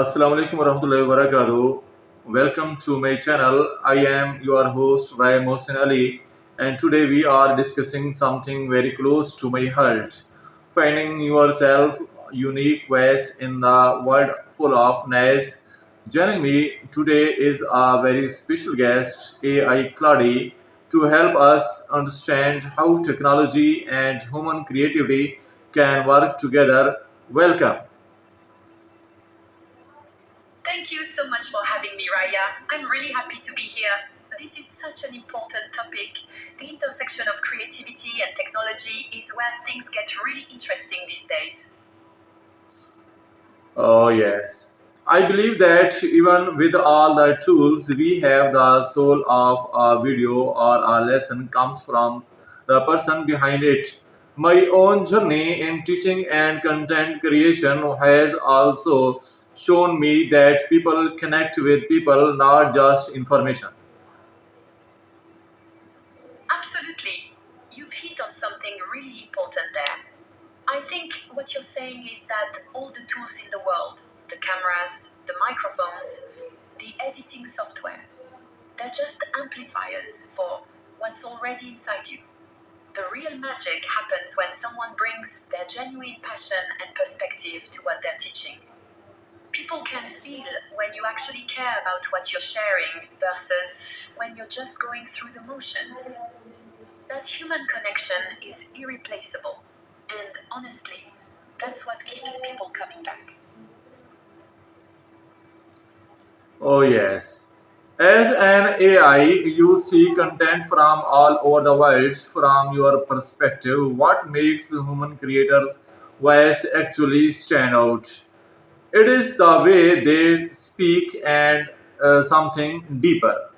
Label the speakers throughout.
Speaker 1: Assalamu alaikum warahmatullahi wabarakatuh. Welcome to my channel. I am your host Rehan Ali, and today we are discussing something very close to my heart. Finding yourself unique ways in the world full of noise. Joining me today is a very special guest, AI Claudia, to help us understand how technology and human creativity can work together. Welcome.
Speaker 2: Thank you so much for having me, Raya. I'm really happy to be here. This is such an important topic. The intersection of creativity and technology is where things get really interesting these days.
Speaker 1: Oh, yes. I believe that even with all the tools we have, the soul of a video or a lesson comes from the person behind it. My own journey in teaching and content creation has also shown me that people connect with people, not just information.
Speaker 2: Absolutely. You've hit on something really important there. I think what you're saying is that all the tools in the world, the cameras, the microphones, the editing software, they're just amplifiers for what's already inside you. The real magic happens when someone brings their genuine passion and perspective to what they're teaching. People can feel when you actually care about what you're sharing versus when you're just going through the motions. That human connection is irreplaceable. And honestly, that's what keeps people coming back.
Speaker 1: Oh, yes. As an AI, you see content from all over the world. From your perspective, what makes human creators' voice actually stand out? It is the way they speak and something deeper.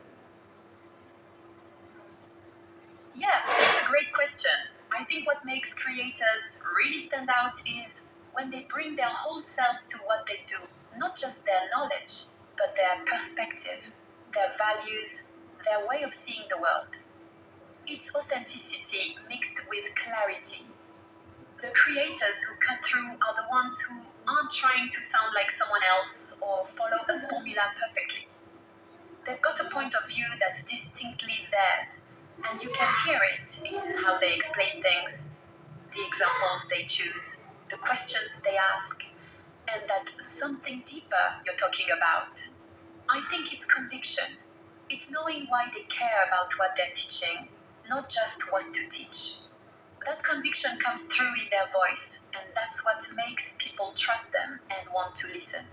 Speaker 2: Yeah, that's a great question. I think what makes creators really stand out is when they bring their whole self to what they do, not just their knowledge, but their perspective, their values, their way of seeing the world. It's authenticity mixed with clarity. The creators who cut through are the ones who aren't trying to sound like someone else or follow a formula perfectly. They've got a point of view that's distinctly theirs, and you can hear it in how they explain things, the examples they choose, the questions they ask, and that something deeper you're talking about. I think it's conviction. It's knowing why they care about what they're teaching, not just what to teach. That conviction comes through in their voice, and that's what makes people trust them and want to listen.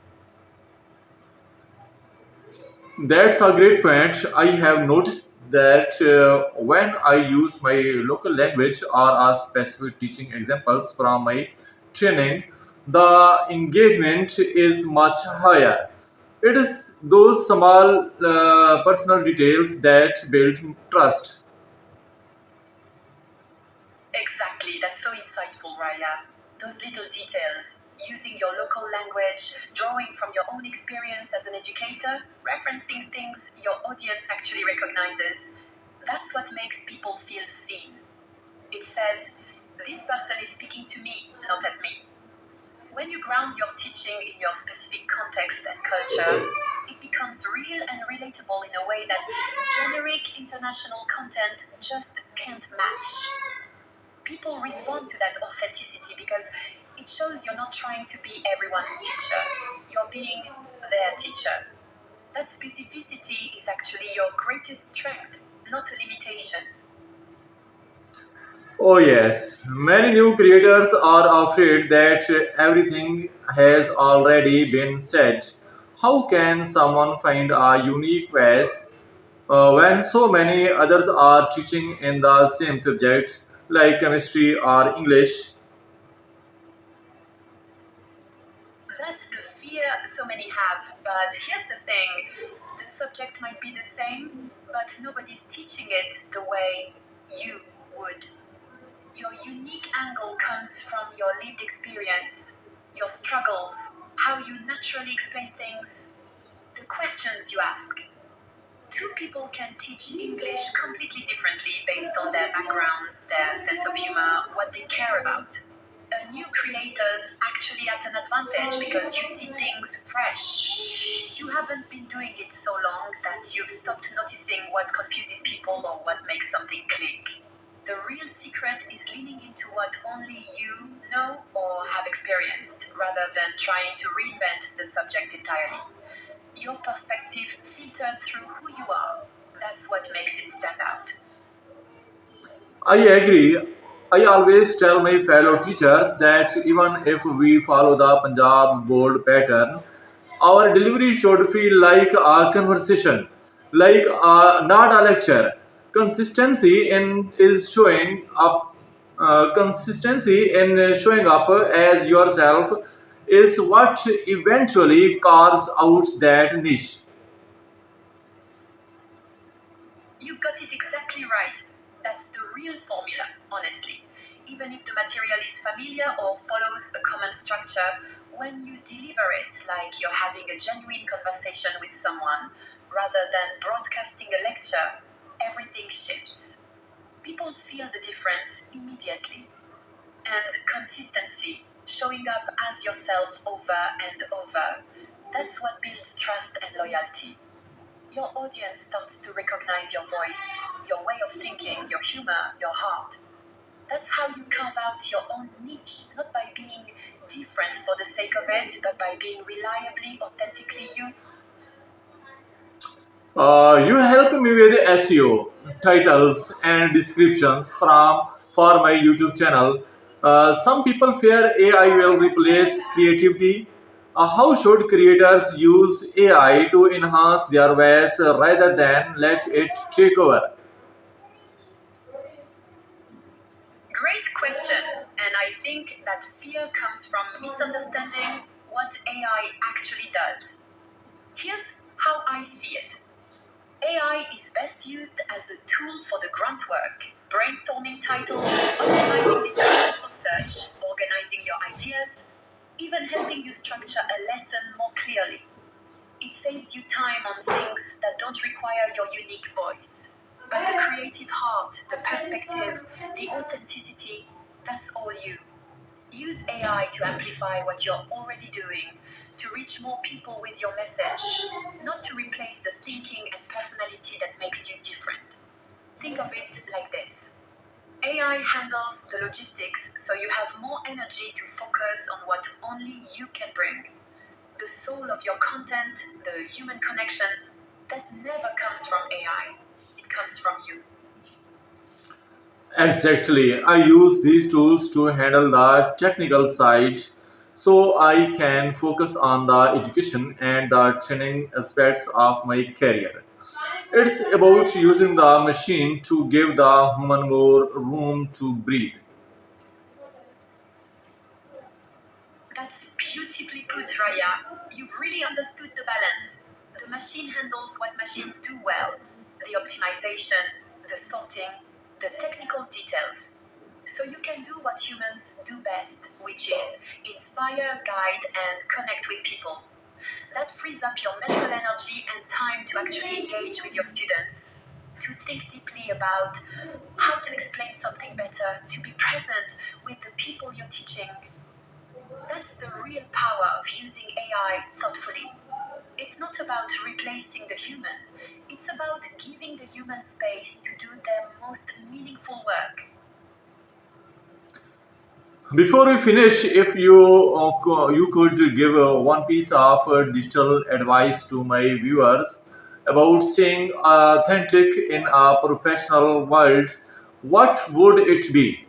Speaker 1: That's a great point. I have noticed that when I use my local language or a specific teaching examples from my training, the engagement is much higher. It is those small personal details that build trust.
Speaker 2: Exactly, that's so insightful, Raya. Those little details, using your local language, drawing from your own experience as an educator, referencing things your audience actually recognizes, that's what makes people feel seen. It says, this person is speaking to me, not at me. When you ground your teaching in your specific context and culture, it becomes real and relatable in a way that generic international content just can't match. People respond to that authenticity because it shows you're not trying to be everyone's teacher, you're being their teacher. That specificity is actually your greatest strength, not a limitation.
Speaker 1: Oh, yes. Many new creators are afraid that everything has already been said. How can someone find a unique voice when so many others are teaching in the same subject, like chemistry or English?
Speaker 2: That's the fear so many have, but here's the thing, the subject might be the same, but nobody's teaching it the way you would. Your unique angle comes from your lived experience, your struggles, how you naturally explain things, the questions you ask. Two people can teach English completely differently based on their background, their sense of humor, what they care about. A new creator's actually at an advantage because you see things fresh, haven't been doing it so long that you've stopped noticing what confuses people or what makes something click. The real secret is leaning into what only you know or have experienced, rather than trying to reinvent the subject entirely. Your perspective filtered through who you are. That's what makes it stand out.
Speaker 1: I agree. I always tell my fellow teachers that even if we follow the Punjab bold pattern, our delivery should feel like a conversation, like not a lecture. Consistency in is showing up. Consistency in showing up as yourself is what eventually carves out that niche.
Speaker 2: You've got it exactly right. That's the real formula, honestly. Even if the material is familiar or follows a common structure, when you deliver it like you're having a genuine conversation with someone rather than broadcasting a lecture, everything shifts. People feel the difference immediately. And consistency, showing up as yourself over and over, that's what builds trust and loyalty. Your audience starts to recognize your voice, your way of thinking, your humor, your heart. That's how you carve out your own niche, not by being different for the sake of it, but by being reliably, authentically you.
Speaker 1: You help me with SEO, titles, and descriptions from for my YouTube channel. Some people fear AI will replace creativity. How should creators use AI to enhance their voice rather than let it take over?
Speaker 2: Great question. And I think that fear comes from misunderstanding what AI actually does. Here's how I see it. AI is best used as a tool for the grunt work, brainstorming titles, optimizing descriptions for search, organizing your ideas, even helping you structure a lesson more clearly. It saves you time on things that don't require your unique voice. But the creative heart, the perspective, the authenticity, that's all you. Use AI to amplify what you're already doing, to reach more people with your message, not to replace the thinking and personality that makes you different. Think of it like this. AI handles the logistics so you have more energy to focus on what only you can bring. The soul of your content, the human connection, that never comes from AI. It comes from you.
Speaker 1: Exactly. I use these tools to handle the technical side so I can focus on the education and the training aspects of my career. It's about using the machine to give the human more room to breathe.
Speaker 2: That's beautifully put, Raya. You've really understood the balance. The machine handles what machines do well, the optimization, the sorting, the technical details. So you can do what humans do best, which is inspire, guide, and connect with people. That frees up your mental energy and time to actually engage with your students, to think deeply about how to explain something better, to be present with the people you're teaching. That's the real power of using AI thoughtfully. It's not about replacing the human, it's about giving the human space to do their most meaningful work.
Speaker 1: Before we finish, if you could give one piece of digital advice to my viewers about staying authentic in a professional world, what would it be?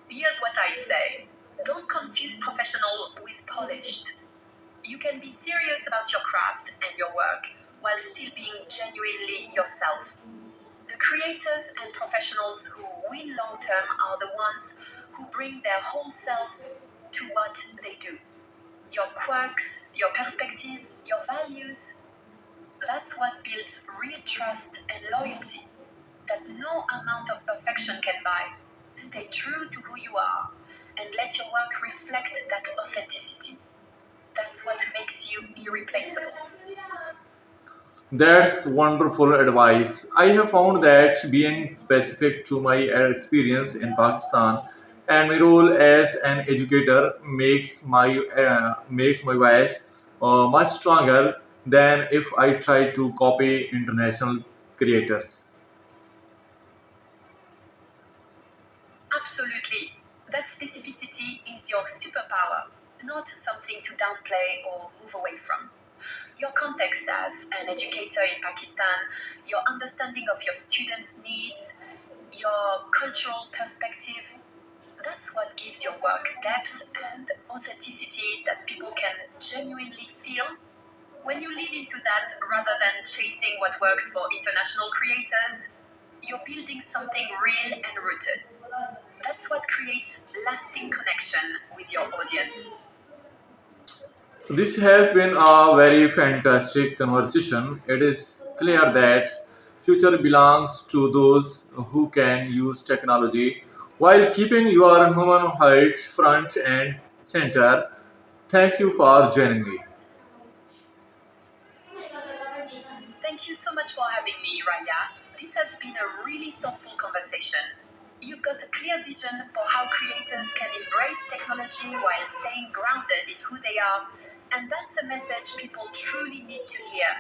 Speaker 2: Here's what I'd say. Don't confuse professional with polished. You can be serious about your craft and your work while still being genuinely yourself. The creators and professionals who win long term are the ones who bring their whole selves to what they do. Your quirks, your perspective, your values, that's what builds real trust and loyalty that no amount of perfection can buy. Stay true to who you are and let your work reflect that authenticity. That's what makes you irreplaceable.
Speaker 1: That's wonderful advice. I have found that being specific to my experience in Pakistan and my role as an educator makes my voice much stronger than if I try to copy international creators.
Speaker 2: Absolutely. That specificity is your superpower, not something to downplay or move away from. Your context as an educator in Pakistan, your understanding of your students' needs, your cultural perspective, that's what gives your work depth and authenticity that people can genuinely feel. When you lean into that rather than chasing what works for international creators, you're building something real and rooted. That's what creates lasting connection with your audience.
Speaker 1: This has been a very fantastic conversation. It is clear that future belongs to those who can use technology while keeping your human heart front and center. Thank you for joining me.
Speaker 2: Thank you so much for having me, Raya. This has been a really thoughtful conversation. You've got a clear vision for how creators can embrace technology while staying grounded in who they are, and that's a message people truly need to hear.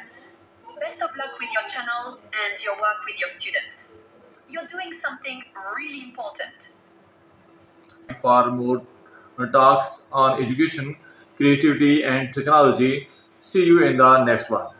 Speaker 2: Best of luck with your channel and your work with your students. You're doing something really important.
Speaker 1: For more talks on education, creativity, and technology. See you in the next one.